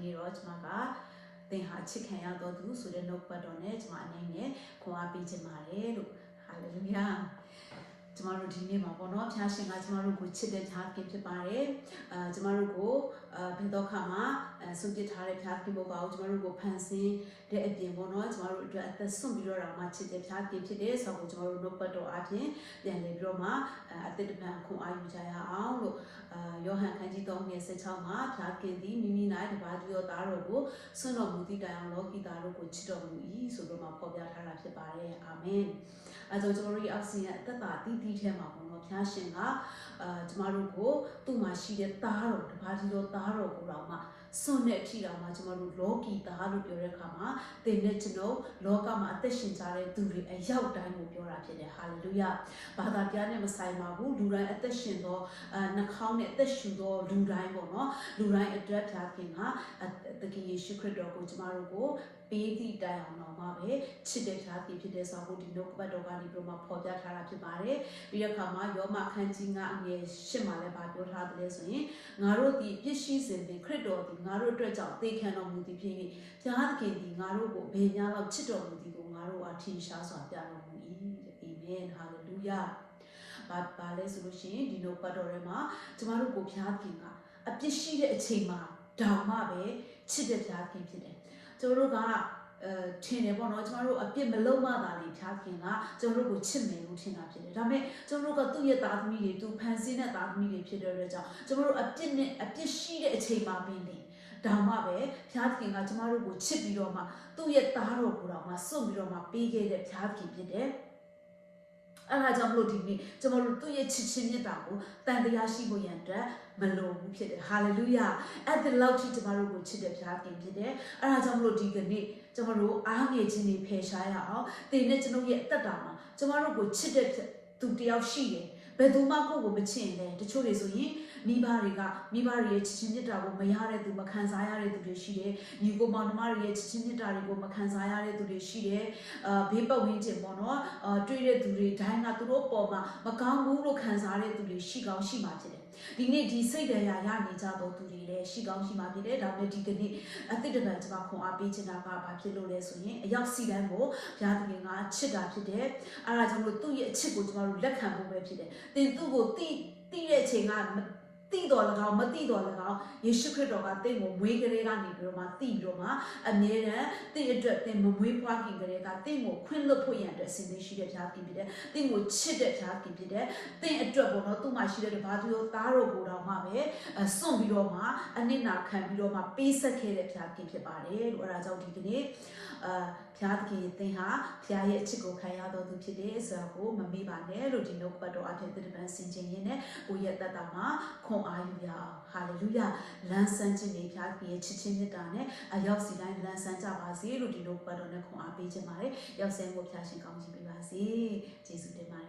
နေ့တော့ကျွန်မကသင်ဟာချစ်ခံရတော်သူဆိုတဲ့နှုတ်ပတ်တော်နဲ့ကျွန်မအနေနဲ့ခွန်အားပေးခြင်းပါတယ်လို့ဟာလေလုယာကျမတို့ဒီနေ့မှာပေါ့နော်ဖျားရှင်ကကျမတို့ကိုချစ်တဲ့ဖျားခင်ဖြစ်ပါတယ်ကျမတို့ကိုဘယ်တော့ခါမှဆုံးဖြတ်ထားတဲ့ဖျားခင်မဟုတ်ပါဘူးကျမတို့ကိုဖန်ဆင်းတဲ့အပြင်ပေါ့နော်ကျမတို့အတွက်အသက်ဆွန့်ပြီးတော့မှချစ်တဲ့ဖျားခင်ဖြစ်တယ်ဆိုတော့ကျမတို့နှုတ်ပတ်တော်အပြင်ပြန်လည်ပြီးတော့မှအသက်တပံခွန်အားယူကြရအောင်လို့ယောဟန်ခန်းကြီး3:16မှာဖျားခင်သည်မိမိ၌တပါးသူတော်သားတော်ကိုဆွန့်တော်မူသည့်တိုင်အောင်လောကီသားတို့ကိုချစ်တော်မူ၏ဆိုတော့မှဖော်ပြထားတာဖြစ်ပါတယ်အာမင်အဲဆိုကျွန်တော်တို့ရဲ့အောက်ဆီဂျင်အသက်တာတည်တည်ထဲမှာပေါ့နော်ဖျားရှင်ကကျမတို့ကိုသူ့မှာရှိတဲ့သားတော်တပါးသူတော်သားတော်ကိုတော့မှစွန့်တဲ့အထိတော့မှကျမတို့လောကီသားလို့ပြောတဲ့အခါမှာသင်နဲ့ကျွန်တော်လောကမှာအသက်ရှင်ကြတဲ့သူတွေအရောက်တိုင်းကိုပြောတာဖြစ်တယ်ဟာလေလုယာဘာသာတရားနဲ့မဆိုင်ပါဘူးလူတိုင်းအသက်ရှင်သောနှာခေါင်းနဲ့အသက်ရှူသောလူတိုင်းပေါ့နော်လူတိုင်းအတွက်ဖျားခင်ကသခင်ယေရှုခရစ်တော်ကိုကျမတို့ကိုပေးသည့်တိုင်အောင်တော့မှပဲချစ်တဲ့ဖျားခင်ဖြစ်တဲ့ဆိုတော့ဒီနှုတ်ကပတ်တော်ကနေပြီးတော့ဖော်ပြထားတာဖြစ်ပါတယ်ပြီးတဲ့အခါမှာယောမခန်းကြီး9:8မှာလည်းပြောထားတယ်ဆိုရင်ငါတို့ဒီပြည့်ရှိစဉ်ပင်ခရစ်တော်ဒီငါတို့အတွက်ကြောင့်သေခံတော်မူသည်ဖြစ်၍ဖျားသခင်ဒီငါတို့ကိုဘယ်ညာလောက်ချစ်တော်မူသည်ကိုငါတို့အားထင်ရှားစွာပြတော်မူ၏အာမင်ဟာလေလုယာဘာလဲဆိုလို့ရှိရင်ဒီနှုတ်ပတ်တော်ထဲမှာကျမတို့ကိုဖျားသခင်ကအပြစ်ရှိတဲ့အချိန်မှာတောင်မှပဲချစ်တဲ့ဖျားသခင်ဖြစ်တယ်ကျတို့ကထင်တယ်ပေါ့နော်ကျမတို့အပြစ်မလုံးမသာလေဖျားခင်ကကျမတို့ကိုချစ်မယ်လို့ထင်တာဖြစ်တယ်ဒါပေမဲ့ကျမတို့ကသူ့ရဲ့သားသမီးတွေသူဖန်ဆင်းတဲ့သားသမီးတွေဖြစ်တဲ့အတွက်ကြောင့်ကျမတို့အပြစ်ရှိတဲ့အချိန်မှာပင်လေဒါမှပဲဖျားခင်ကကျမတို့ကိုချစ်ပြီးတော့မှသူ့ရဲ့သားတော်ကိုတော့မှစွန့်ပြီးတော့မှပေးခဲ့တဲ့ဖျားခင်ဖြစ်တယ်အဲ့ဒါကြောင့်မလို့ဒီနေ့ကျွန်တော်တို့သူ့ရဲ့ချစ်ချင်းမြတ်တာကိုတန်တရားရှိဖို့ရန်အတွက်မလိုဘူးဖြစ်တယ်ဟာလေလုယာအဲ့ဒီလောက်ထိကျွန်တော်တို့ကိုချစ်တဲ့ဖျားခင်ဖြစ်တယ်အဲ့ဒါကြောင့်မလို့ဒီကနေ့ကျွန်တော်တို့အားငယ်ခြင်းတွေဖယ်ရှားရအောင်ဒီနေ့ကျွန်တော်ရဲ့အသက်တာမှာကျွန်တော်တို့ကိုချစ်တဲ့သူတယောက်ရှိတယ်ဘယ်သူမှကိုယ့်ကိုမချစ်ရင်တချို့တွေဆိုရင်မိဘတွေကမိဘတွေရဲ့ချစ်ချင်းမြတ်တာကိုမရတဲ့သူမခံစားရတဲ့သူတွေရှိတယ်ညီကိုမောင်နှမတွေရဲ့ချစ်ချင်းမြတ်တာတွေကိုမခံစားရတဲ့သူတွေရှိတယ်ဘေးပတ်ဝန်းကျင်ပေါ့နော်တွေ့တဲ့သူတွေတိုင်းကသူတို့ပေါ်မှာမကောင်းဘူးလို့ခံစားတဲ့သူတွေရှိကောင်းရှိမှာဖြစ်တယ်ဒီနေ့ဒီစိတ်တရားရနေကြတော့သူတွေလည်းရှိကောင်းရှိမှာဖြစ်တယ်ဒါပေမဲ့ဒီကနေ့အတိတ်တပံကျွန်မခွန်အားပေးချင်တာကဘာဖြစ်လို့လဲဆိုရင်အရောက်စီတိုင်းကိုဘုရားသခင်ကချစ်တာဖြစ်တယ်အဲ့ဒါကြောင့်မလို့သူ့ရဲ့အချစ်ကိုကျွန်တော်တို့လက်ခံဖို့ပဲဖြစ်တယ်သင်သူ့ကိုတိတဲ့အချိန်ကတိတော်၎င်းမတိတော်၎င်းယေရှုခရစ်တော်ကသင်ကိုမွေးကလေးကနေပြီးတော့မှတိပြီးတော့မှအမြဲတမ်းသင်အတွက်သင်မမွေးဖွားခင်ကလေးကသင်ကိုခွင့်လွှတ်ဖို့ရန်အတွက်အစဉ်ရှိတဲ့ဘုရားခင်ဖြစ်တယ်သင်ကိုချစ်တဲ့ဘုရားခင်ဖြစ်တယ်သင်အတွက်ပေါ့နော်သူ့မှာရှိတဲ့တပါးသူရောသားတော်ကိုတော်မှပဲစွန့်ပြီးတော့မှအနစ်နာခံပြီးတော့မှပေးဆက်ခဲ့တဲ့ဘုရားခင်ဖြစ်ပါတယ်လို့အဲ့ဒါကြောင့်ဒီကနေ့ဘုရားသခင်သင်ဟာဘုရားရဲ့အချစ်ကိုခံရတော်သူဖြစ်တယ်ဆိုတာကိုမမေ့ပါနဲ့လို့ဒီနှုတ်ပတ်တော်အဖြစ်သစ်ပံဆင်ခြင်ရင်းနဲ့ကိုယ့်ရဲ့တတ်တာမှာခွန်အားယူရအောင်ဟာလေလုယာလမ်းဆန်းခြင်းတွေဘုရားသခင်ရဲ့ချစ်ချင်းမြတ်တာနဲ့အရောက်စီတိုင်းလမ်းဆန်းကြပါစေလို့ဒီနှုတ်ပတ်တော်နဲ့ခွန်အားပေးခြင်းပါတယ်ရောက်စဲဖို့ဘုရားရှင်ကောင်းချီးပေးပါစေယေရှုတင်ပါတယ်